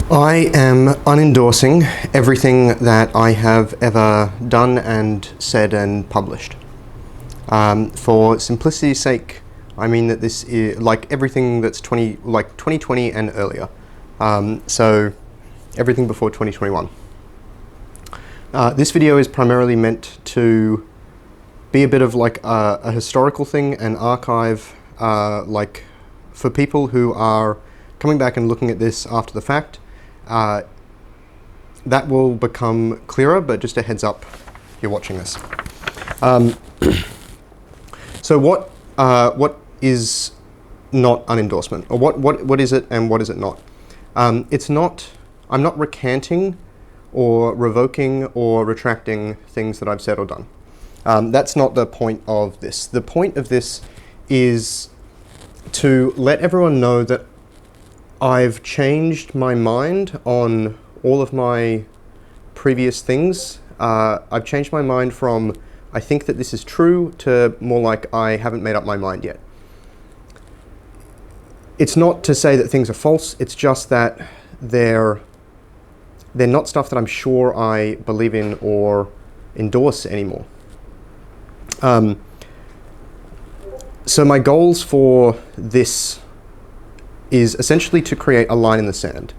I am unendorsing everything that I have ever done and said and published. For simplicity's sake, I mean that this is like everything that's 2020 and earlier. So everything before 2021. This video is primarily meant to be a bit of like a historical thing, an archive, like for people who are coming back and looking at this after the fact. That will become clearer, but just a heads up, you're watching this. So what is not unendorsement, or what is it and what is it not? It's not. I'm not recanting or revoking or retracting things that I've said or done. That's not the point of this. The point of this is to let everyone know that I've changed my mind on all of my previous things. I've changed my mind from I think that this is true to more like I haven't made up my mind yet. It's not to say that things are false, it's just that they're not stuff that I'm sure I believe in or endorse anymore. So my goals for this is essentially to create a line in the sand,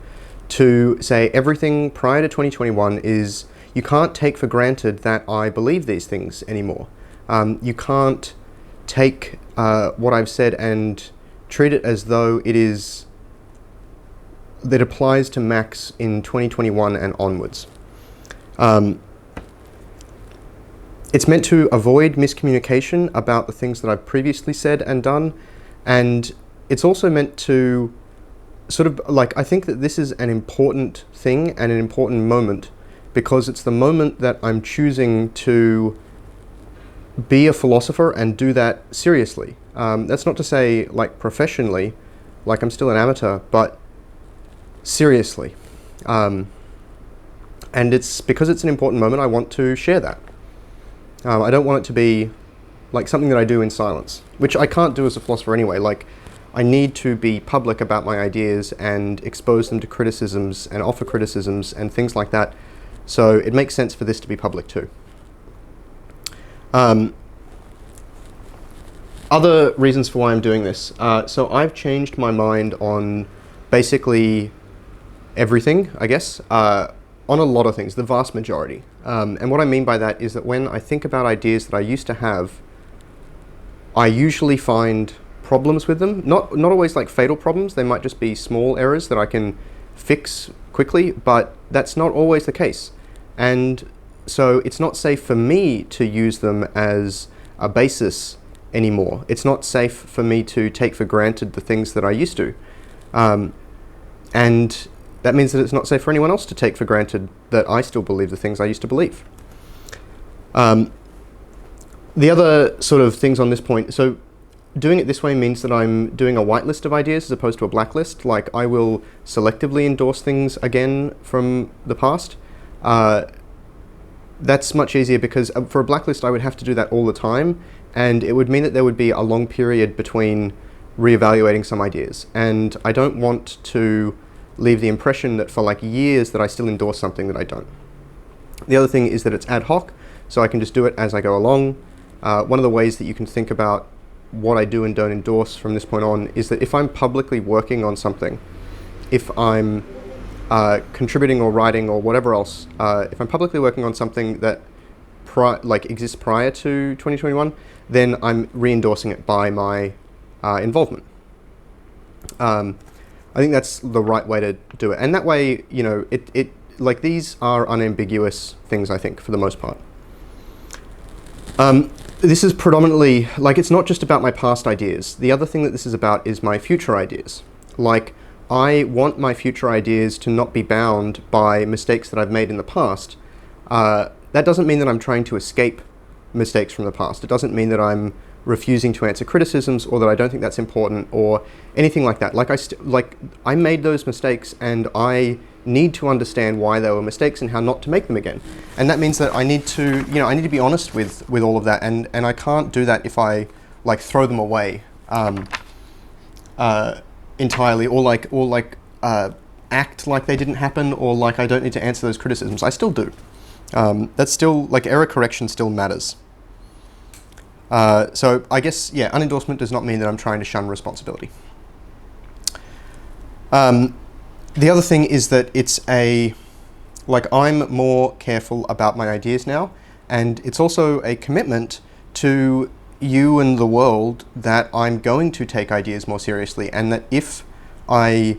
to say everything prior to 2021 is, you can't take for granted that I believe these things anymore. You can't take what I've said and treat it as though that applies to Max in 2021 and onwards. It's meant to avoid miscommunication about the things that I've previously said and done, and it's also meant to sort of like, I think that this is an important thing and an important moment because it's the moment that I'm choosing to be a philosopher and do that seriously. That's not to say like professionally, like I'm still an amateur, but seriously. And it's because it's an important moment, I want to share that. I don't want it to be like something that I do in silence, which I can't do as a philosopher anyway. Like, I need to be public about my ideas and expose them to criticisms and offer criticisms and things like that. So it makes sense for this to be public too. Other reasons for why I'm doing this. So I've changed my mind on basically everything, I guess, on a lot of things, the vast majority. And what I mean by that is that when I think about ideas that I used to have, I usually find problems with them. Not always like fatal problems, they might just be small errors that I can fix quickly, but that's not always the case. And so it's not safe for me to use them as a basis anymore. It's not safe for me to take for granted the things that I used to. And that means that it's not safe for anyone else to take for granted that I still believe the things I used to believe. The other sort of things on this point, so doing it this way means that I'm doing a whitelist of ideas as opposed to a blacklist. Like, I will selectively endorse things again from the past. That's much easier because for a blacklist I would have to do that all the time, and it would mean that there would be a long period between reevaluating some ideas. And I don't want to leave the impression that for like years that I still endorse something that I don't. The other thing is that it's ad hoc, so I can just do it as I go along. One of the ways that you can think about what I do and don't endorse from this point on is that if I'm publicly working on something, if I'm contributing or writing or whatever else, if I'm publicly working on something that exists prior to 2021, then I'm re-endorsing it by my involvement. I think that's the right way to do it, and that way, you know, it like these are unambiguous things, I think, for the most part. This is predominantly, like, it's not just about my past ideas. The other thing that this is about is my future ideas. Like, I want my future ideas to not be bound by mistakes that I've made in the past. That doesn't mean that I'm trying to escape mistakes from the past. It doesn't mean that I'm refusing to answer criticisms or that I don't think that's important or anything like that. Like, I made those mistakes and I need to understand why they were mistakes and how not to make them again. And that means that I need to, I need to be honest with all of that, and I can't do that if I like throw them away entirely, or act like they didn't happen or like I don't need to answer those criticisms. I still do. That's still, like, error correction still matters. So I guess, yeah, unendorsement does not mean that I'm trying to shun responsibility. The other thing is that it's I'm more careful about my ideas now, and it's also a commitment to you and the world that I'm going to take ideas more seriously, and that if I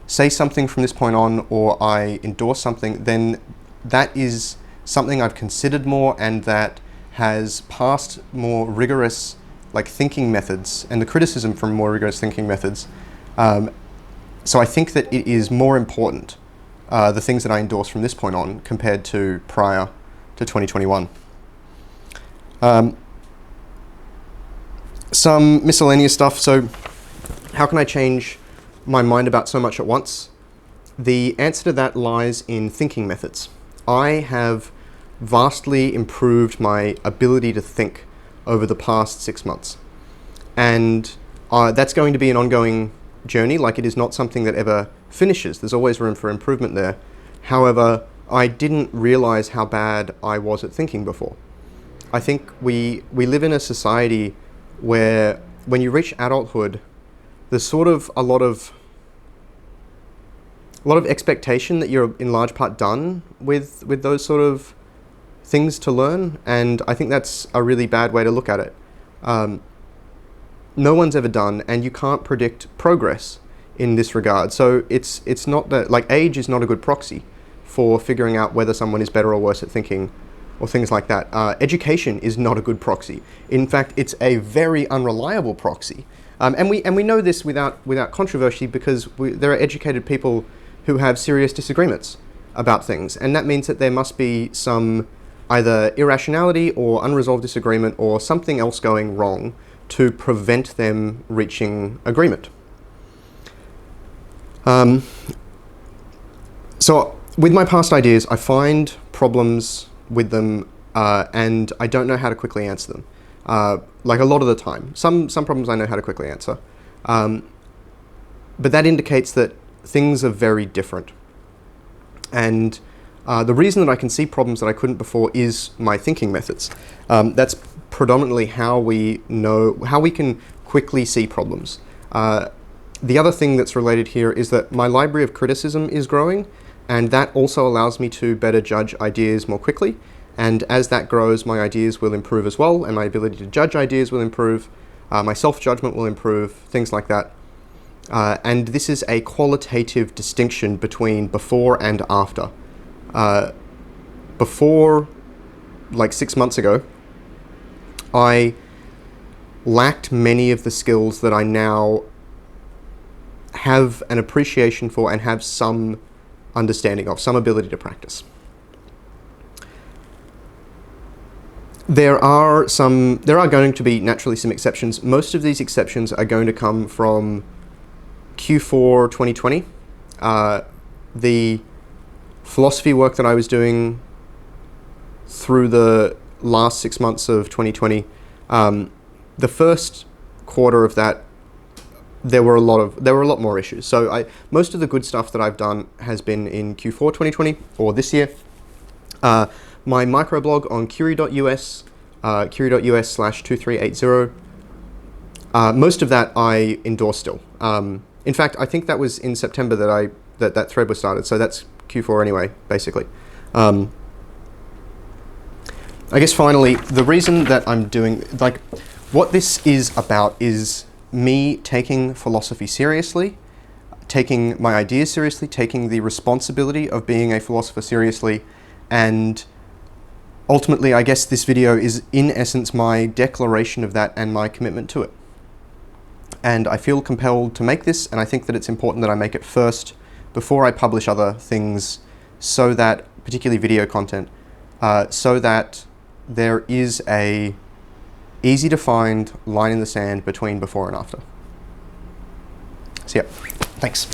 say something from this point on or I endorse something, then that is something I've considered more and that has passed more rigorous thinking methods and the criticism from more rigorous thinking methods. So I think that it is more important, the things that I endorse from this point on compared to prior to 2021. Some miscellaneous stuff. So how can I change my mind about so much at once? The answer to that lies in thinking methods. I have vastly improved my ability to think over the past 6 months. And that's going to be an ongoing journey. It is not something that ever finishes. There's always room for improvement there. However, I didn't realize how bad I was at thinking before. I think we live in a society where when you reach adulthood, there's sort of a lot of expectation that you're in large part done with those sort of things to learn, and I think that's a really bad way to look at it. No one's ever done, and you can't predict progress in this regard. So it's not that, age is not a good proxy for figuring out whether someone is better or worse at thinking or things like that. Education is not a good proxy. In fact, it's a very unreliable proxy. And we know this without controversy, because there are educated people who have serious disagreements about things, and that means that there must be some either irrationality or unresolved disagreement or something else going wrong to prevent them reaching agreement. So with my past ideas, I find problems with them and I don't know how to quickly answer them. A lot of the time. Some problems I know how to quickly answer. But that indicates that things are very different. And the reason that I can see problems that I couldn't before is my thinking methods. That's predominantly how we can quickly see problems. The other thing that's related here is that my library of criticism is growing, and that also allows me to better judge ideas more quickly. And as that grows, my ideas will improve as well, and my ability to judge ideas will improve, my self-judgment will improve, things like that. And this is a qualitative distinction between before and after. Before, 6 months ago, I lacked many of the skills that I now have an appreciation for and have some understanding of, some ability to practice. There are going to be naturally some exceptions. Most of these exceptions are going to come from Q4 2020. The philosophy work that I was doing through the last 6 months of 2020, the first quarter of that, there were a lot more issues. So most of the good stuff that I've done has been in Q4 2020 or this year. My microblog on curie.us, curie.us/2380, most of that I endorse still. In fact, I think that was in September that thread was started, so that's Q4 anyway, basically. I guess finally, the reason that I'm doing, what this is about is me taking philosophy seriously, taking my ideas seriously, taking the responsibility of being a philosopher seriously, and ultimately, I guess this video is in essence my declaration of that and my commitment to it. And I feel compelled to make this, and I think that it's important that I make it first before I publish other things, so that, particularly video content, so that there is a easy to find line in the sand between before and after. So yeah, thanks.